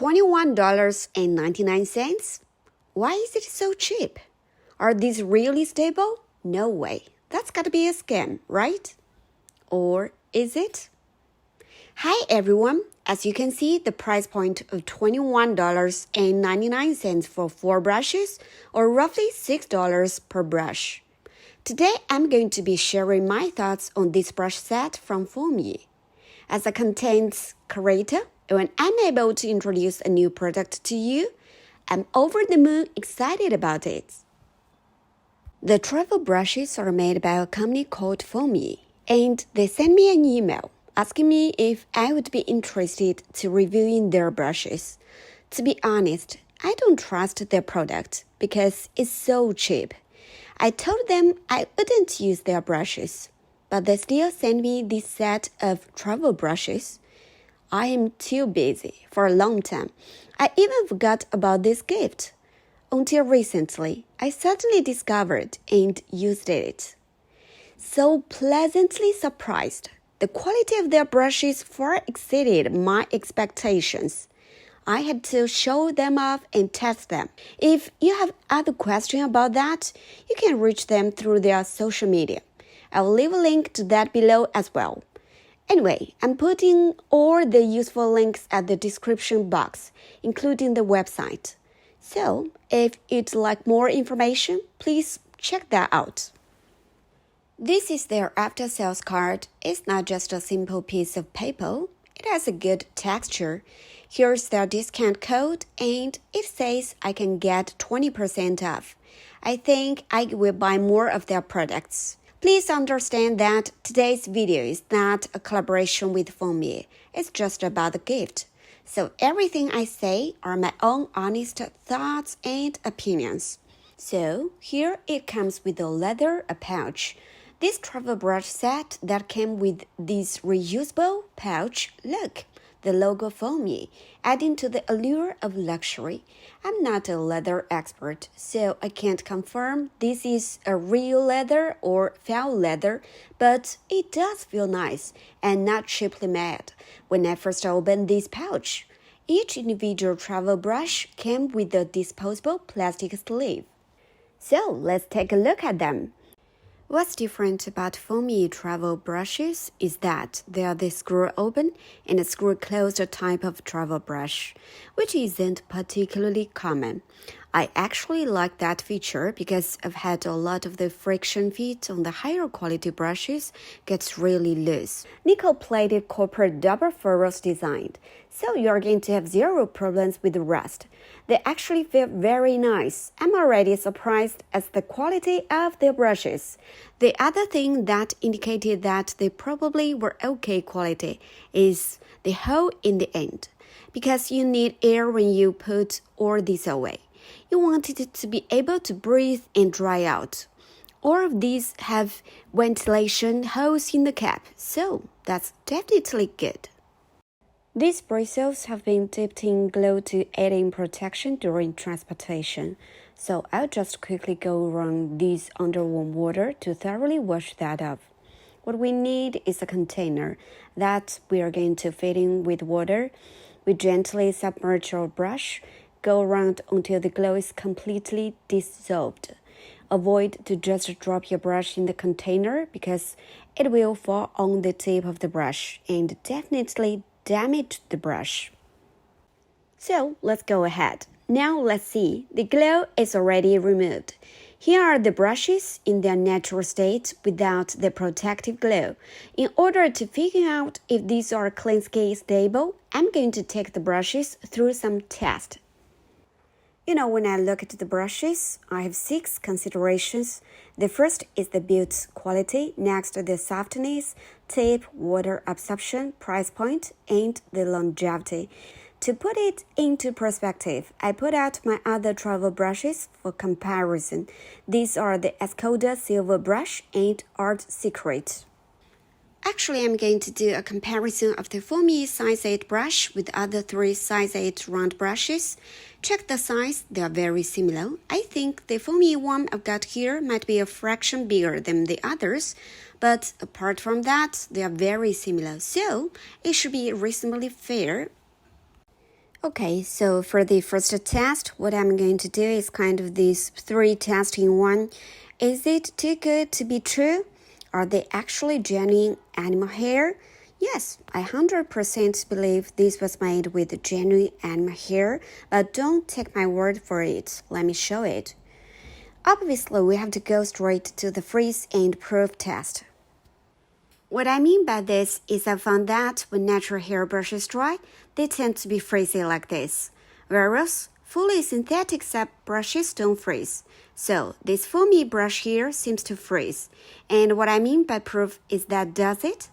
$21.99? Why is it so cheap? Are these really stable? No way. That's gotta be a scam, right? Or is it? Hi everyone. As you can see, the price point of $21.99 for 4 brushes, or roughly $6 per brush. Today, I'm going to be sharing my thoughts on this brush set from Fuumuui. As a content creator, when I'm able to introduce a new product to you, I'm over the moon excited about it. The travel brushes are made by a company called Fuumuui, and they sent me an email asking me if I would be interested to reviewing their brushes. To be honest, I don't trust their product because it's so cheap. I told them I wouldn't use their brushes, but they still sent me this set of travel brushes. I am too busy for a long time. I even forgot about this gift. Until recently, I suddenly discovered and used it. So pleasantly surprised. The quality of their brushes far exceeded my expectations. I had to show them off and test them. If you have other questions about that, you can reach them through their social media. I will leave a link to that below as well. Anyway, I'm putting all the useful links at the description box, including the website. So, if you'd like more information, please check that out. This is their after-sales card. It's not just a simple piece of paper. It has a good texture. Here's their discount code, and it says I can get 20% off. I think I will buy more of their products. Please understand that today's video is not a collaboration with Fuumuui. It's just about the gift. So everything I say are my own honest thoughts and opinions. So here it comes with a pouch. This travel brush set that came with this reusable pouch, look, the logo Fuumuui, adding to the allure of luxury. I'm not a leather expert, so I can't confirm this is a real leather or foul leather, but it does feel nice and not cheaply made. When I first opened this pouch, each individual travel brush came with a disposable plastic sleeve. So let's take a look at them. What's different about Fuumuui travel brushes is that they are the screw-open and screw-closed type of travel brush, which isn't particularly common. I actually like that feature because I've had a lot of the friction fit on the higher quality brushes gets really loose. Nickel-plated copper double furrows designed, so you're going to have zero problems with the rust. They actually feel very nice. I'm already surprised at the quality of their brushes. The other thing that indicated that they probably were okay quality is the hole in the end, because you need air when you put all this away. You want it to be able to breathe and dry out. All of these have ventilation holes in the cap, so that's definitely good. These bristles have been dipped in glue to aid in protection during transportation, so I'll just quickly go around these under warm water to thoroughly wash that off. What we need is a container that we are going to fill in with water. We gently submerge our brush, go around until the glue is completely dissolved. Avoid to just drop your brush in the container because it will fall on the tip of the brush and definitely damage the brush. So let's go ahead. Now let's see. The glue is already removed. Here are the brushes in their natural state without the protective glue. In order to figure out if these are clean-skin stable, I'm going to take the brushes through some tests. When I look at the brushes, I have 6 considerations. The first is the build quality, next the softness, tip, water absorption, price point, and the longevity. To put it into perspective, I put out my other travel brushes for comparison. These are the Escoda Silver Brush and Art Secret. Actually, I'm going to do a comparison of the Fuumuui size 8 brush with other 3 size 8 round brushes. Check the size, they are very similar. I think the Fuumuui one I've got here might be a fraction bigger than the others, but apart from that, they are very similar, so it should be reasonably fair. Okay, so for the first test, what I'm going to do is kind of these 3 tests in one. Is it too good to be true? Are they actually genuine animal hair? Yes, I 100% believe this was made with genuine animal hair, but don't take my word for it. Let me show it. Obviously, we have to go straight to the freeze and proof test. What I mean by this is I found that when natural hairbrushes dry, they tend to be frizzy like this, whereas fully synthetic sap brushes don't freeze. So this Fuumuui brush here seems to freeze. And what I mean by proof is that does it?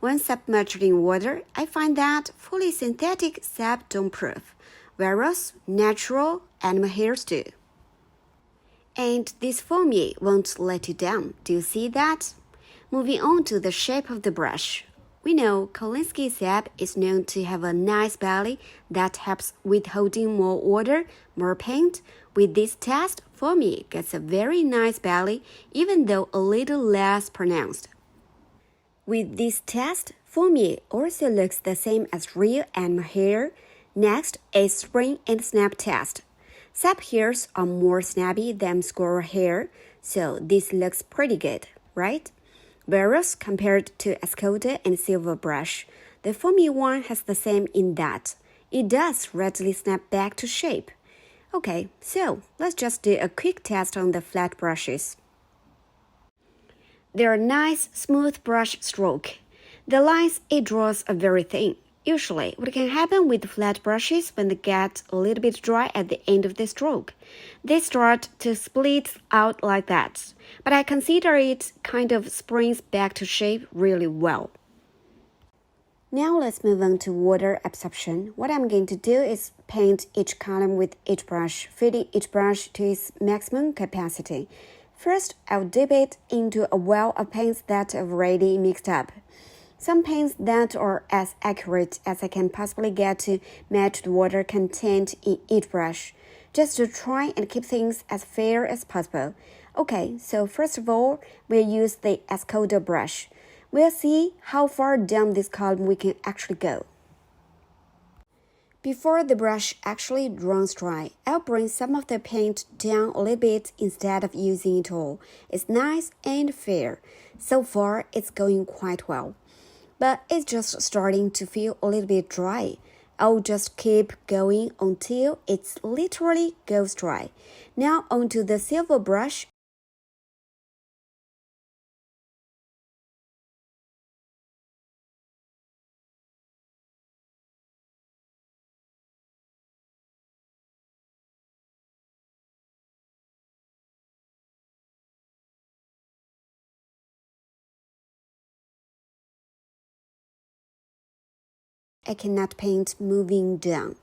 When submerged in water, I find that fully synthetic sap don't proof, whereas natural animal hairs do. And this Fuumuui won't let you down. Do you see that? Moving on to the shape of the brush. We know Kolinsky sap is known to have a nice belly that helps with holding more water, more paint. With this test, Fuumuui gets a very nice belly, even though a little less pronounced. With this test, Fuumuui also looks the same as real animal hair. Next is spring and snap test. Sap hairs are more snappy than squirrel hair, so this looks pretty good, right? Whereas compared to Escoda and Silver brush, the Fuumuui one has the same in that it does readily snap back to shape. Okay, so let's just do a quick test on the flat brushes. They're a nice, smooth brush stroke. The lines it draws are very thin. Usually, what can happen with flat brushes when they get a little bit dry at the end of the stroke? They start to split out like that, but I consider it kind of springs back to shape really well. Now let's move on to water absorption. What I'm going to do is paint each column with each brush, filling each brush to its maximum capacity. First, I'll dip it into a well of paints that I've already mixed up. Some paints that are as accurate as I can possibly get to match the water content in each brush, just to try and keep things as fair as possible. Okay, so first of all, we'll use the Escoda brush. We'll see how far down this column we can actually go. Before the brush actually runs dry, I'll bring some of the paint down a little bit instead of using it all. It's nice and fair. So far, it's going quite well. But it's just starting to feel a little bit dry. I'll just keep going until it literally goes dry. Now onto the silver brush. I cannot paint moving down.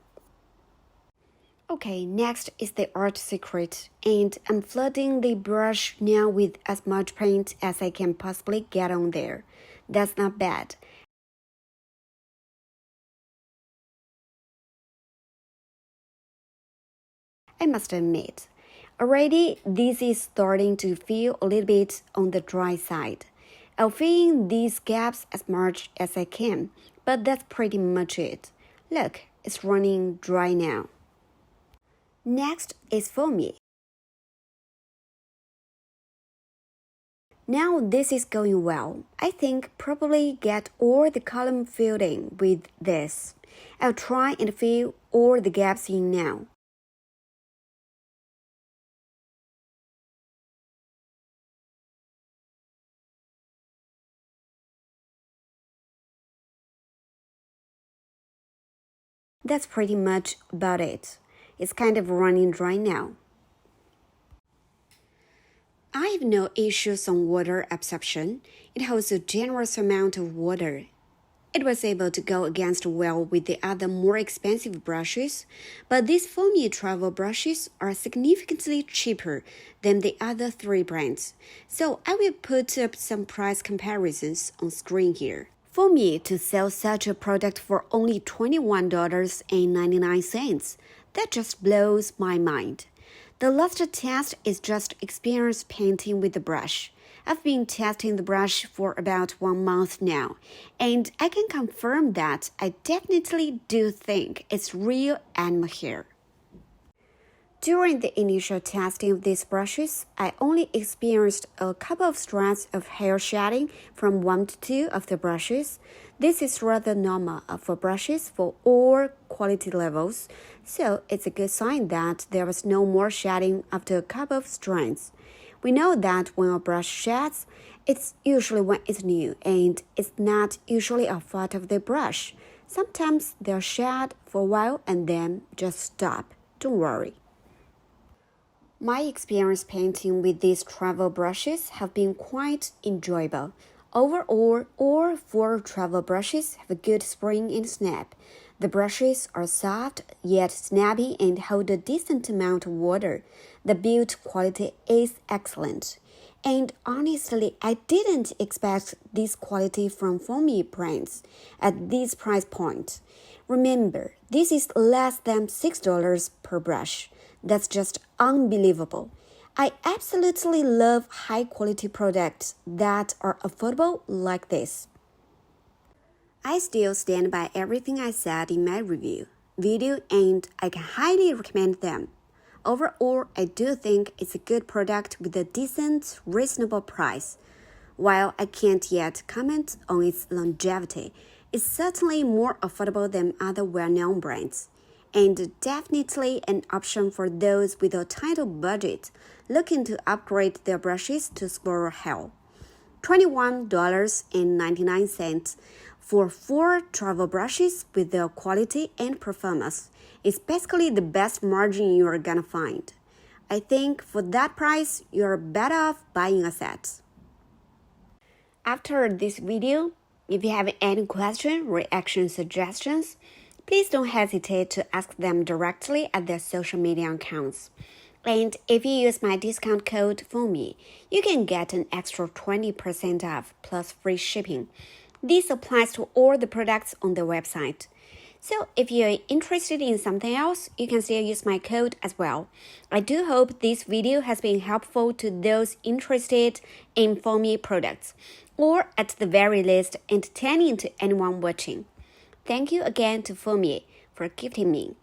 Okay, next is the art secret, and I'm flooding the brush now with as much paint as I can possibly get on there. That's not bad. I must admit, already this is starting to feel a little bit on the dry side. I'll fill in these gaps as much as I can, but that's pretty much it. Look, it's running dry now. Next is Fuumuui. Now this is going well. I think probably get all the column filled in with this. I'll try and fill all the gaps in now. That's pretty much about it. It's kind of running dry now. I have no issues on water absorption. It holds a generous amount of water. It was able to go against well with the other more expensive brushes, but these Fuumuui travel brushes are significantly cheaper than the other 3 brands. So I will put up some price comparisons on screen here. Fuumuui to sell such a product for only $21.99. That just blows my mind. The last test is just experience painting with the brush. I've been testing the brush for about 1 month now, and I can confirm that I definitely do think it's real animal hair. During the initial testing of these brushes, I only experienced a couple of strands of hair shedding from 1 to 2 of the brushes. This is rather normal for brushes for all quality levels, so it's a good sign that there was no more shedding after a couple of strands. We know that when a brush sheds, it's usually when it's new, and it's not usually a fault of the brush. Sometimes they'll shed for a while and then just stop. Don't worry. My experience painting with these travel brushes have been quite enjoyable. Overall, all 4 travel brushes have a good spring and snap. The brushes are soft yet snappy and hold a decent amount of water. The build quality is excellent. And honestly, I didn't expect this quality from Fuumuui brands at this price point. Remember, this is less than $6 per brush. That's just unbelievable. I absolutely love high-quality products that are affordable like this. I still stand by everything I said in my review video, and I can highly recommend them. Overall, I do think it's a good product with a decent, reasonable price. While I can't yet comment on its longevity, it's certainly more affordable than other well-known brands, and definitely an option for those with a tighter budget looking to upgrade their brushes to squirrel hair. $21.99 for 4 travel brushes with their quality and performance is basically the best margin you're gonna find. I think for that price, you're better off buying a set. After this video, if you have any question, reaction, suggestions, please don't hesitate to ask them directly at their social media accounts. And if you use my discount code Fuumuui, you can get an extra 20% off plus free shipping. This applies to all the products on the website. So if you're interested in something else, you can still use my code as well. I do hope this video has been helpful to those interested in Fuumuui products, or at the very least, entertaining to anyone watching. Thank you again to Fuumuui for gifting me